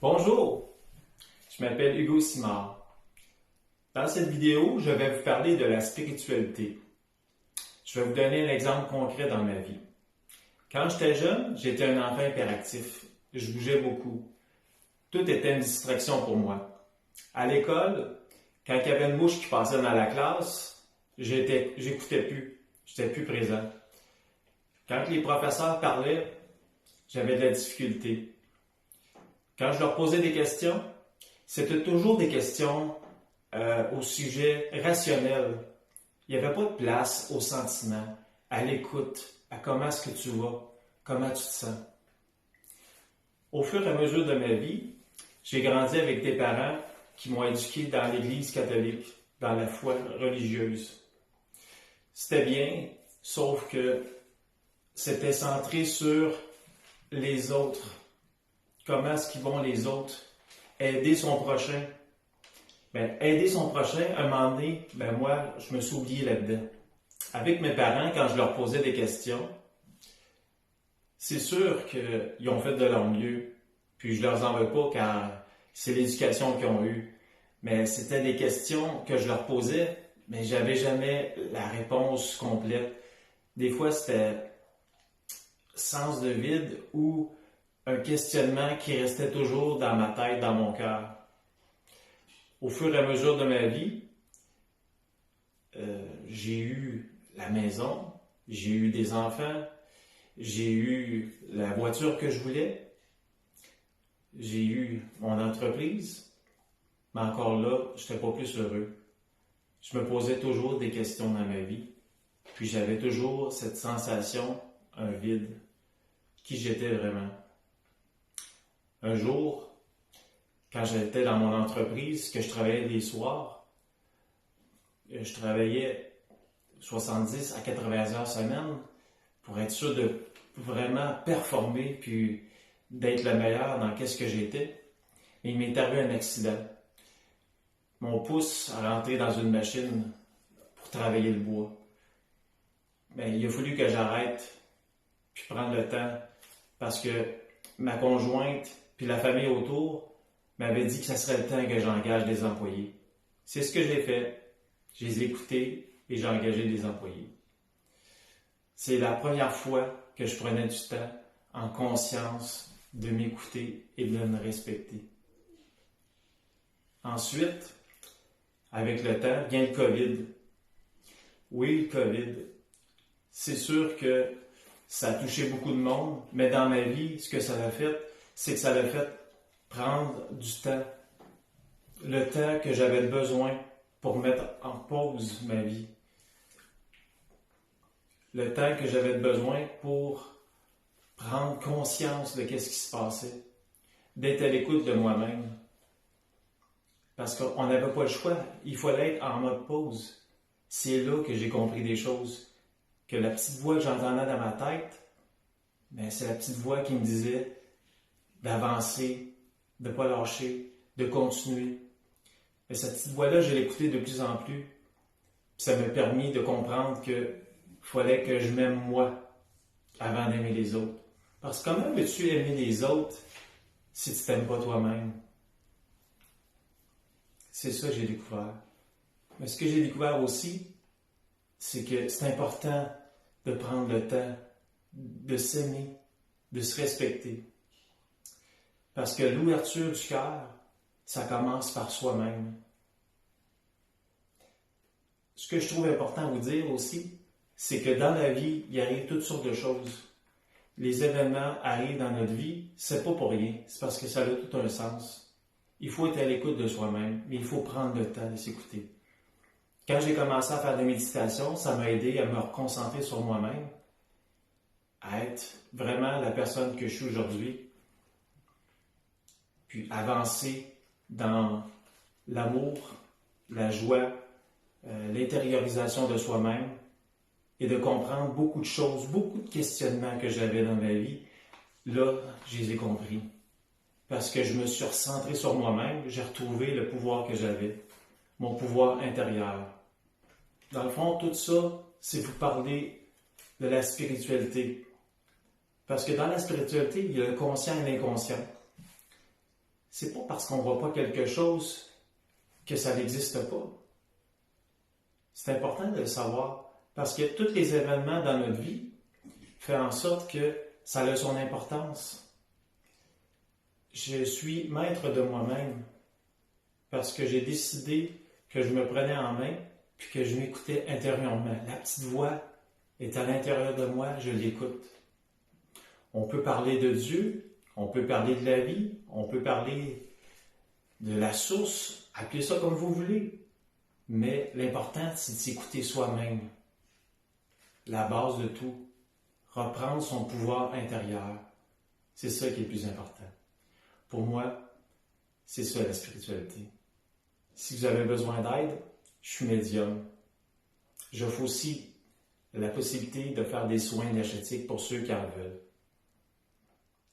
Bonjour, je m'appelle Hugo Simard. Dans cette vidéo, je vais vous parler de la spiritualité. Je vais vous donner un exemple concret dans ma vie. Quand j'étais jeune, j'étais un enfant hyperactif. Je bougeais beaucoup. Tout était une distraction pour moi. À l'école, quand il y avait une mouche qui passait dans la classe, j'écoutais plus. J'étais plus présent. Quand les professeurs parlaient, j'avais de la difficulté. Quand je leur posais des questions, c'était toujours des questions au sujet rationnel. Il n'y avait pas de place au sentiment, à l'écoute, à comment est-ce que tu vas, comment tu te sens. Au fur et à mesure de ma vie, j'ai grandi avec des parents qui m'ont éduqué dans l'Église catholique, dans la foi religieuse. C'était bien, sauf que c'était centré sur les autres. Comment est-ce qu'ils vont les autres? Aider son prochain. Aider son prochain, à un moment donné, moi, je me suis oublié là-dedans. Avec mes parents, quand je leur posais des questions, c'est sûr qu'ils ont fait de leur mieux, puis je leur en veux pas car c'est l'éducation qu'ils ont eue. Mais c'était des questions que je leur posais, mais j'avais jamais la réponse complète. Des fois, c'était sens de vide ou un questionnement qui restait toujours dans ma tête, dans mon cœur. Au fur et à mesure de ma vie, j'ai eu la maison, j'ai eu des enfants, j'ai eu la voiture que je voulais, j'ai eu mon entreprise, mais encore là, je n'étais pas plus heureux. Je me posais toujours des questions dans ma vie, puis j'avais toujours cette sensation, un vide, qui j'étais vraiment. Un jour, quand j'étais dans mon entreprise, que je travaillais les soirs, je travaillais 70 à 80 heures semaine pour être sûr de vraiment performer puis d'être le meilleur dans qu'est-ce que j'étais. Et il m'est arrivé un accident. Mon pouce a rentré dans une machine pour travailler le bois. Il a fallu que j'arrête puis prendre le temps parce que ma conjointe puis la famille autour m'avait dit que ça serait le temps que j'engage des employés. C'est ce que j'ai fait. Je les ai écoutés et j'ai engagé des employés. C'est la première fois que je prenais du temps en conscience de m'écouter et de me respecter. Ensuite, avec le temps, vient le COVID. Oui, le COVID. C'est sûr que ça a touché beaucoup de monde, mais dans ma vie, ce que ça a fait, c'est que ça a fait prendre du temps. Le temps que j'avais besoin pour mettre en pause ma vie. Le temps que j'avais besoin pour prendre conscience de ce qui se passait. D'être à l'écoute de moi-même. Parce qu'on n'avait pas le choix. Il fallait être en mode pause. C'est là que j'ai compris des choses. Que la petite voix que j'entendais dans ma tête, c'est la petite voix qui me disait d'avancer, de ne pas lâcher, de continuer. Mais cette petite voix-là, je l'écoutais de plus en plus. Puis ça m'a permis de comprendre qu'il fallait que je m'aime moi avant d'aimer les autres. Parce que comment veux-tu aimer les autres si tu ne t'aimes pas toi-même? C'est ça que j'ai découvert. Mais ce que j'ai découvert aussi, c'est que c'est important de prendre le temps de s'aimer, de se respecter. Parce que l'ouverture du cœur, ça commence par soi-même. Ce que je trouve important à vous dire aussi, c'est que dans la vie, il arrive toutes sortes de choses. Les événements arrivent dans notre vie, c'est pas pour rien, c'est parce que ça a tout un sens. Il faut être à l'écoute de soi-même, mais il faut prendre le temps de s'écouter. Quand j'ai commencé à faire des méditations, ça m'a aidé à me reconcentrer sur moi-même, à être vraiment la personne que je suis aujourd'hui, puis avancer dans l'amour, la joie, l'intériorisation de soi-même et de comprendre beaucoup de choses, beaucoup de questionnements que j'avais dans ma vie. Là, je les ai compris. Parce que je me suis recentré sur moi-même, j'ai retrouvé le pouvoir que j'avais, mon pouvoir intérieur. Dans le fond, tout ça, c'est vous parler de la spiritualité. Parce que dans la spiritualité, il y a le conscient et l'inconscient. c'est pas parce qu'on ne voit pas quelque chose que ça n'existe pas. C'est important de le savoir parce que tous les événements dans notre vie font en sorte que ça a son importance. Je suis maître de moi-même parce que j'ai décidé que je me prenais en main puis que je m'écoutais intérieurement. La petite voix est à l'intérieur de moi, je l'écoute. On peut parler de Dieu, on peut parler de la vie, on peut parler de la source, appelez ça comme vous voulez. Mais l'important, c'est de s'écouter soi-même. La base de tout. Reprendre son pouvoir intérieur. C'est ça qui est le plus important. Pour moi, c'est ça la spiritualité. Si vous avez besoin d'aide, je suis médium. J'offre aussi la possibilité de faire des soins énergétiques pour ceux qui en veulent.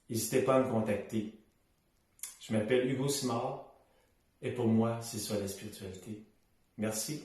N'hésitez pas à me contacter. Je m'appelle Hugo Simard et pour moi, c'est ça la spiritualité. Merci.